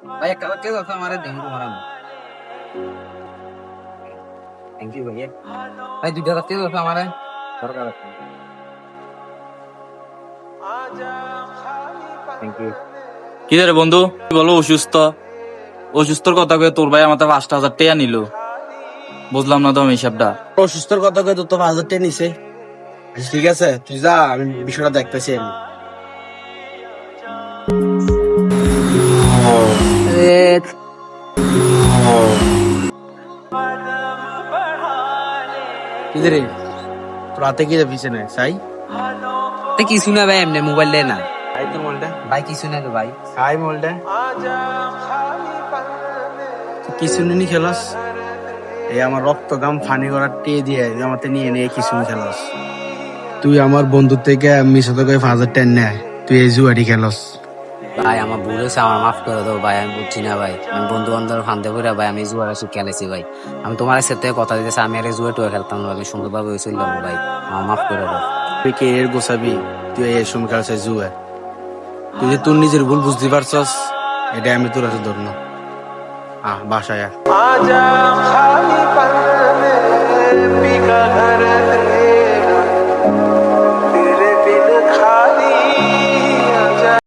ভাই একটা কেউ আছে আমার দেখি তোমার থ্যাংক ইউ ভাইয়া ভাই 2 টাকা কেউ আছে আমার দরকার আছে থ্যাংক ইউ কি রে বন্ধু, কি বলো? অসুস্থর কথা কয়ে তোর ভাই আমার 5,000 টাকা নিল। বুঝলাম না তো আমি হিসাবটা। অসুস্থর কথা কয়ে তো 5,000 টাকা নিছে। আচ্ছা, ঠিক আছে, তুই যা, আমি বিষয়টা দেখতেছি আমি। কি রে, রাতে কি পিছনে চাই? কিছু না ভাই, এমনি মোবাইল দে না খাই তো মোলটা, ভাই, কিছু না তো ভাই। খাই মোলটা। কিছু নি খেলাস? এই আমার রক্ত গাম ফানি করার টে দিয়ে আমাতে নিয়ে নিয়ে কিছু খেলাস? তুই আমার বন্ধু থেকে মিশো তোকে 5,000 টাকা নেয়, তুই এই জুয়ারি খেলাস? ভাই আমার ভুল হয়েছে, আমার মাফ করে দাও ভাই। আমি বুঝছি না ভাই, আমি বন্ধু বান্ধব ফান্দে করে ভাই আমি জুয়ার আসি খেলেছি ভাই। আমি তোমার সাথে কথা দিতেছি, আমি আর জুয়ে টুয়ে খেলতাম না, আমি সুন্দরভাবে হয়েছিল ভাই। আমার মাফ করে দাও। তুই কে এর গোসাবি? তুই এই সময় খেলছে জুয়া। তুই যে তোর নিজের ভুল বুঝতে পারছস, এটা আমি তোর কাছে ধরনো। বাসায় আ।